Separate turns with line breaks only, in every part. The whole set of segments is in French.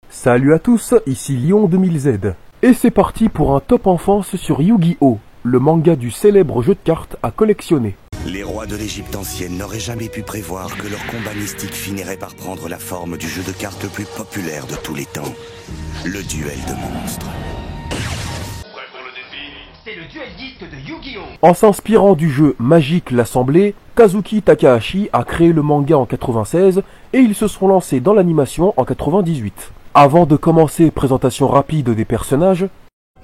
Salut à tous, ici Lyon 2000Z. Et c'est parti pour un top enfance sur Yu-Gi-Oh!, le manga du célèbre jeu de cartes à collectionner.
Les rois de l'Égypte ancienne n'auraient jamais pu prévoir que leur combat mystique finirait par prendre la forme du jeu de cartes le plus populaire de tous les temps. Le duel de monstres.
Prêt pour le défi? C'est le duel disque de Yu-Gi-Oh!
En s'inspirant du jeu Magique l'Assemblée, Kazuki Takahashi a créé le manga en 96 et ils se sont lancés dans l'animation en 98. Avant de commencer, présentation rapide des personnages.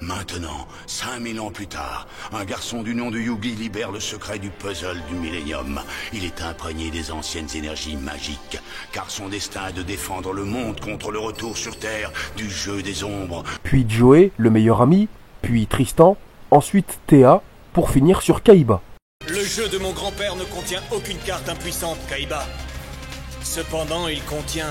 Maintenant, 5000 ans plus tard, un garçon du nom de Yugi libère le secret du puzzle du millénium. Il est imprégné des anciennes énergies magiques, car son destin est de défendre le monde contre le retour sur Terre du jeu des ombres.
Puis Joey, le meilleur ami, puis Tristan, ensuite Théa, pour finir sur Kaiba.
Le jeu de mon grand-père ne contient aucune carte impuissante, Kaiba. Cependant, il contient...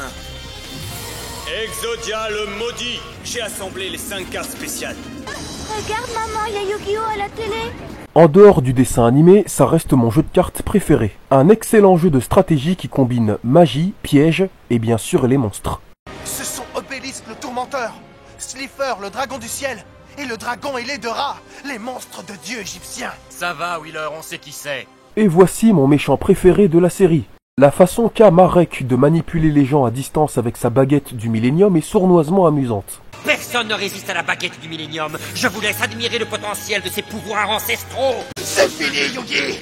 Exodia le maudit. J'ai assemblé les 5 cartes spéciales.
Regarde maman, il y a Yu-Gi-Oh à la télé.
En dehors du dessin animé, ça reste mon jeu de cartes préféré. Un excellent jeu de stratégie qui combine magie, piège et bien sûr les monstres.
Ce sont Obélisque le tourmenteur, Slifer le dragon du ciel, et le dragon ailé de Ra, les monstres de dieux égyptiens.
Ça va, Wheeler, on sait qui c'est.
Et voici mon méchant préféré de la série. La façon qu'a Marek de manipuler les gens à distance avec sa baguette du millénium est sournoisement amusante.
Personne ne résiste à la baguette du millénium. Je vous laisse admirer le potentiel de ses pouvoirs ancestraux.
C'est fini, Yugi.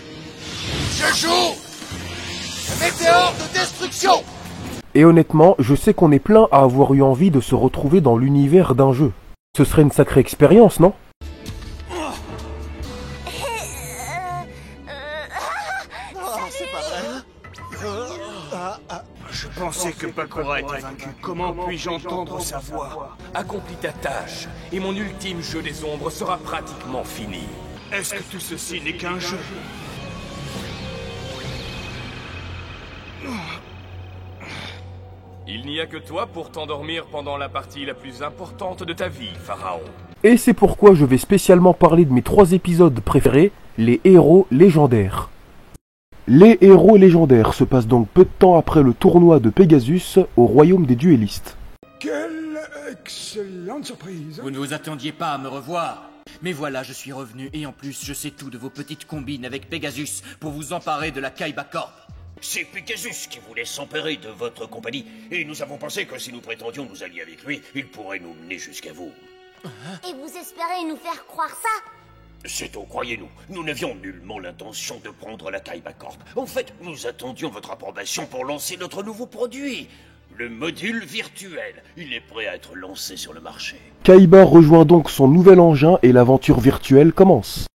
Je joue Météore de destruction.
Et honnêtement, je sais qu'on est plein à avoir eu envie de se retrouver dans l'univers d'un jeu. Ce serait une sacrée expérience, non ?
C'est pas vrai.
Je pensais que Bakura était vaincu. Comment puis-je entendre sa voix?
Accomplis ta tâche, et mon ultime jeu des ombres sera pratiquement fini.
Est-ce que tout ceci n'est qu'un jeu?
Il n'y a que toi pour t'endormir pendant la partie la plus importante de ta vie, Pharaon.
Et c'est pourquoi je vais spécialement parler de mes 3 épisodes préférés, les héros légendaires. Les héros légendaires se passent donc peu de temps après le tournoi de Pegasus au royaume des duellistes.
Quelle excellente surprise!
Vous ne vous attendiez pas à me revoir. Mais voilà, je suis revenu et en plus je sais tout de vos petites combines avec Pegasus pour vous emparer de la Kaiba Corp.
C'est Pegasus qui voulait s'emparer de votre compagnie et nous avons pensé que si nous prétendions nous allier avec lui, il pourrait nous mener jusqu'à vous.
Et vous espérez nous faire croire ça?
C'est tout, croyez-nous. Nous n'avions nullement l'intention de prendre la Kaiba Corp. En fait, nous attendions votre approbation pour lancer notre nouveau produit, le module virtuel. Il est prêt à être lancé sur le marché.
Kaiba rejoint donc son nouvel engin et l'aventure virtuelle commence.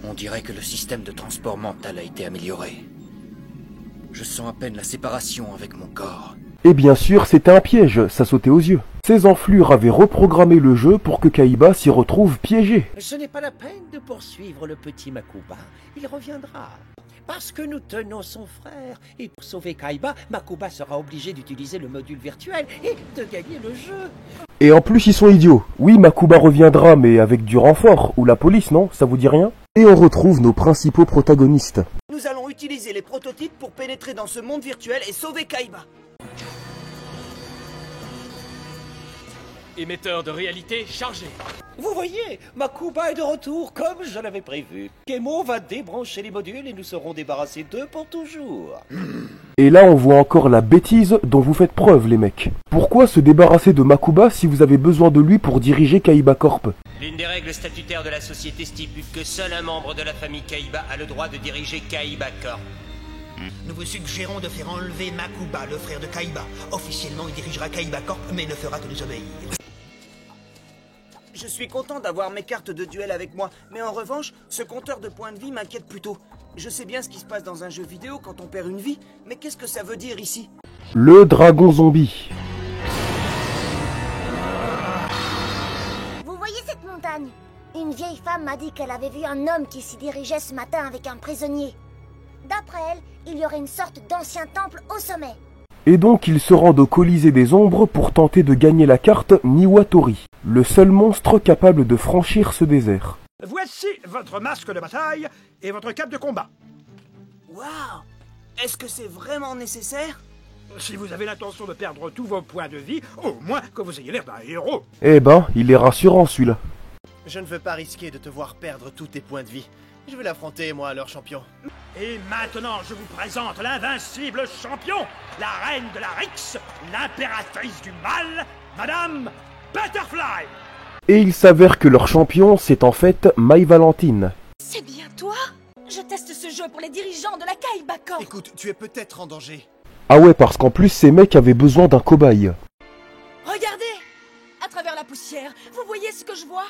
On dirait que le système de transport mental a été amélioré. Je sens à peine la séparation avec mon corps.
Et bien sûr, c'était un piège, ça sautait aux yeux. Ces enflures avaient reprogrammé le jeu pour que Kaiba s'y retrouve piégé.
Ce n'est pas la peine de poursuivre le petit Makuba. Il reviendra. Parce que nous tenons son frère. Et pour sauver Kaiba, Makuba sera obligé d'utiliser le module virtuel et de gagner le jeu.
Et en plus, ils sont idiots. Oui, Makuba reviendra, mais avec du renfort. Ou la police, non? Ça vous dit rien? Et on retrouve nos principaux protagonistes.
Nous allons utiliser les prototypes pour pénétrer dans ce monde virtuel et sauver Kaiba.
Émetteur de réalité chargé.
Vous voyez, Makuba est de retour comme je l'avais prévu. Kemo va débrancher les modules et nous serons débarrassés d'eux pour toujours.
Et là, on voit encore la bêtise dont vous faites preuve, les mecs. Pourquoi se débarrasser de Makuba si vous avez besoin de lui pour diriger Kaiba Corp?
L'une des règles statutaires de la société stipule que seul un membre de la famille Kaiba a le droit de diriger Kaiba Corp.
Nous vous suggérons de faire enlever Makuba, le frère de Kaiba. Officiellement, il dirigera Kaiba Corp, mais ne fera que nous obéir. Je suis content d'avoir mes cartes de duel avec moi, mais en revanche, ce compteur de points de vie m'inquiète plutôt. Je sais bien ce qui se passe dans un jeu vidéo quand on perd une vie, mais qu'est-ce que ça veut dire ici?
Le dragon zombie.
Vous voyez cette montagne? Une vieille femme m'a dit qu'elle avait vu un homme qui s'y dirigeait ce matin avec un prisonnier. D'après elle, il y aurait une sorte d'ancien temple au sommet.
Et donc ils se rendent au Colisée des Ombres pour tenter de gagner la carte Niwatori, le seul monstre capable de franchir ce désert.
Voici votre masque de bataille et votre cape de combat.
Waouh! Est-ce que c'est vraiment nécessaire?
Si vous avez l'intention de perdre tous vos points de vie, au moins que vous ayez l'air d'un héros.
Eh ben, il est rassurant celui-là.
Je ne veux pas risquer de te voir perdre tous tes points de vie. Je vais l'affronter, moi, leur champion.
Et maintenant, je vous présente l'invincible champion, la reine de la Rix, l'impératrice du mal, Madame Butterfly.
Et il s'avère que leur champion, c'est en fait My Valentine.
C'est bien toi? Je teste ce jeu pour les dirigeants de la Kaiba Corp.
Écoute, tu es peut-être en danger.
Ah ouais, parce qu'en plus, ces mecs avaient besoin d'un cobaye.
Regardez! À travers la poussière, vous voyez ce que je vois?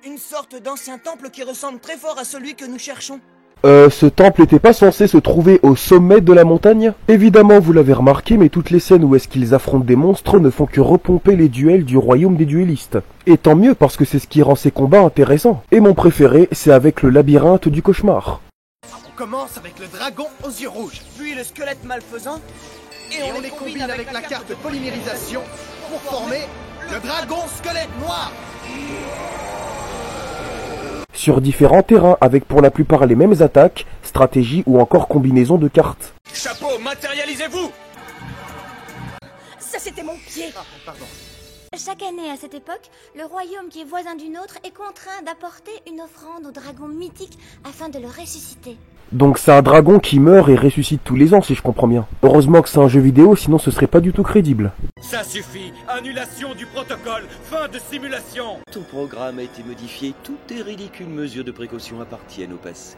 Une sorte d'ancien temple qui ressemble très fort à celui que nous cherchons.
Ce temple était pas censé se trouver au sommet de la montagne? Évidemment, vous l'avez remarqué, mais toutes les scènes où est-ce qu'ils affrontent des monstres ne font que repomper les duels du royaume des duellistes. Et tant mieux, parce que c'est ce qui rend ces combats intéressants. Et mon préféré, c'est avec le labyrinthe du cauchemar.
On commence avec le dragon aux yeux rouges.
Puis le squelette malfaisant.
Et on les combine avec la carte de polymérisation pour former le dragon squelette noir.
Sur différents terrains, avec pour la plupart les mêmes attaques, stratégies ou encore combinaisons de cartes.
Chapeau, matérialisez-vous!
Ça, c'était mon pied.
Ah, pardon.
Chaque année à cette époque, le royaume qui est voisin du nôtre est contraint d'apporter une offrande au dragon mythique afin de le ressusciter.
Donc c'est un dragon qui meurt et ressuscite tous les ans, si je comprends bien. Heureusement que c'est un jeu vidéo, sinon ce serait pas du tout crédible.
Ça suffit! Annulation du protocole! Fin de simulation!
Ton programme a été modifié, toutes tes ridicules mesures de précaution appartiennent au passé.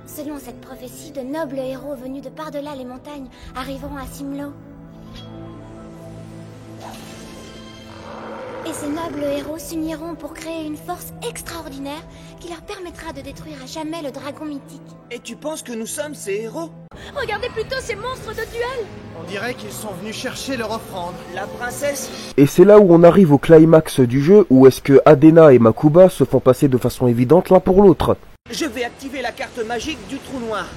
Selon cette prophétie, de nobles héros venus de par-delà les montagnes arriveront à Simlo. Et ces nobles héros s'uniront pour créer une force extraordinaire qui leur permettra de détruire à jamais le dragon mythique.
Et tu penses que nous sommes ces héros?
Regardez plutôt ces monstres de duel.
On dirait qu'ils sont venus chercher leur offrande.
La princesse?
Et c'est là où on arrive au climax du jeu, où est-ce que Adena et Makuba se font passer de façon évidente l'un pour l'autre.
Je vais activer la carte magique du trou noir.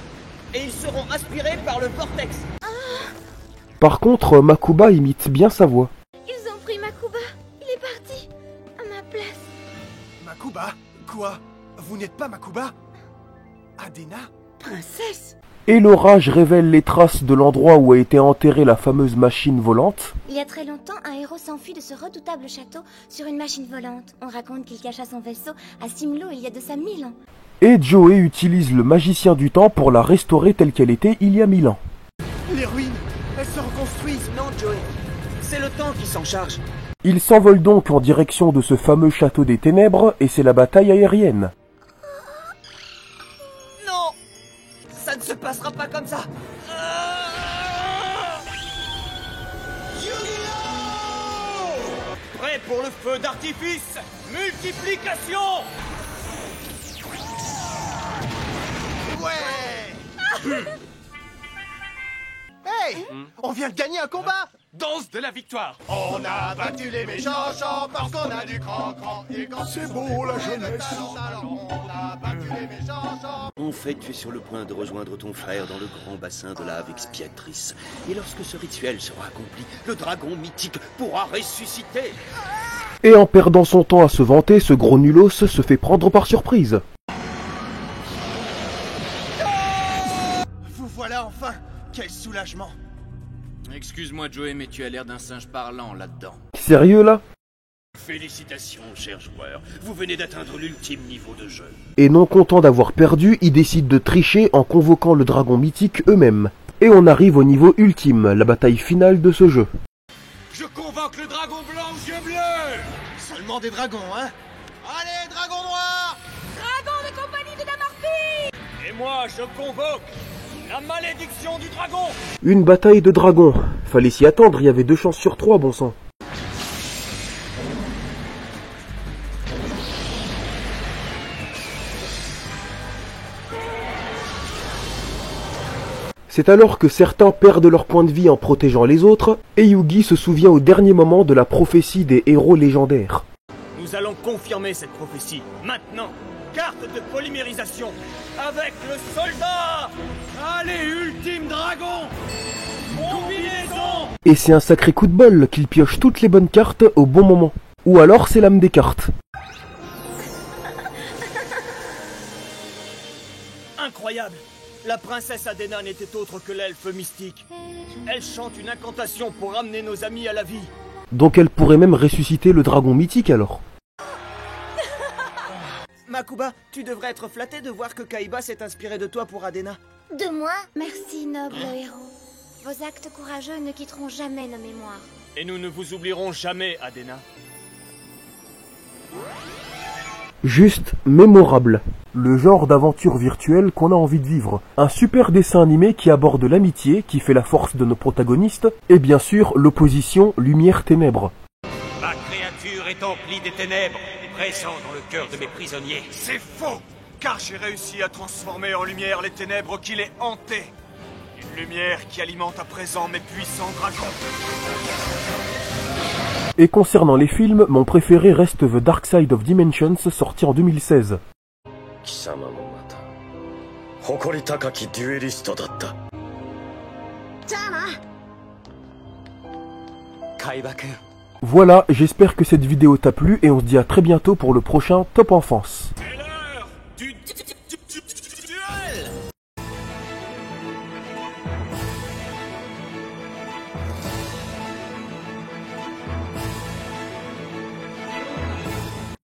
Et ils seront aspirés par le vortex.
Par contre, Makuba imite bien sa voix.
Ils ont pris Makuba. Il est parti. À ma place.
Makuba? Quoi? Vous n'êtes pas Makuba? Adena?
Princesse?
Et l'orage révèle les traces de l'endroit où a été enterrée la fameuse machine volante.
Il y a très longtemps, un héros s'enfuit de ce redoutable château sur une machine volante. On raconte qu'il cacha son vaisseau à Simlo il y a de ça 1000 ans.
Et Joey utilise le magicien du temps pour la restaurer telle qu'elle était il y a 1000 ans.
Les ruines, elles se reconstruisent.
Non, Joey. C'est le temps qui s'en charge.
Ils s'envolent donc en direction de ce fameux château des ténèbres et c'est la bataille aérienne.
Non! Ça ne se passera pas comme ça.
Prêt pour le feu d'artifice? Multiplication!
Ouais! Hey! On vient de gagner un combat!
Danse de la victoire!
On a battu les méchants chants parce qu'on a du cran-cran. Et quand
c'est beau la jeunesse!
On a battu les méchants chants.
En fait, tu es sur le point de rejoindre ton frère dans le grand bassin de lave expiatrice. Et lorsque ce rituel sera accompli, le dragon mythique pourra ressusciter.
Et en perdant son temps à se vanter, ce gros nulos se fait prendre par surprise.
Vous voilà enfin! Quel soulagement!
Excuse-moi Joey, mais tu as l'air d'un singe parlant là-dedans.
Sérieux là?
Félicitations, cher joueur. Vous venez d'atteindre l'ultime niveau de jeu.
Et non content d'avoir perdu, ils décident de tricher en convoquant le dragon mythique eux-mêmes. Et on arrive au niveau ultime, la bataille finale de ce jeu.
Je convoque le dragon blanc aux yeux bleus!
Seulement des dragons, hein? Allez, dragon noir!
Dragon de compagnie de Damorphie!
Et moi, je convoque la malédiction du dragon!
Une bataille de dragons. Fallait s'y attendre, il y avait 2 chances sur 3, bon sang. C'est alors que certains perdent leur point de vie en protégeant les autres, et Yugi se souvient au dernier moment de la prophétie des héros légendaires.
Nous allons confirmer cette prophétie, maintenant! Carte de polymérisation, avec le soldat! Allez, ultime dragon! Combinaison!
Et c'est un sacré coup de bol qu'il pioche toutes les bonnes cartes au bon moment. Ou alors c'est l'âme des cartes.
Incroyable!
La princesse Adena n'était autre que l'elfe mystique. Elle chante une incantation pour ramener nos amis à la vie.
Donc elle pourrait même ressusciter le dragon mythique alors.
Makuba, tu devrais être flatté de voir que Kaiba s'est inspiré de toi pour Adena.
De moi?
Merci, noble héros. Vos actes courageux ne quitteront jamais nos mémoires.
Et nous ne vous oublierons jamais, Adena.
Juste mémorable. Le genre d'aventure virtuelle qu'on a envie de vivre. Un super dessin animé qui aborde l'amitié, qui fait la force de nos protagonistes, et bien sûr l'opposition lumière-ténèbres.
Ma créature est emplie des ténèbres, présent dans le cœur de mes prisonniers.
C'est faux, car j'ai réussi à transformer en lumière les ténèbres qui les hantaient. Une lumière qui alimente à présent mes puissants dragons.
Et concernant les films, mon préféré reste The Dark Side of Dimensions, sorti en 2016. Voilà, j'espère que cette vidéo t'a plu et on se dit à très bientôt pour le prochain Top Enfance.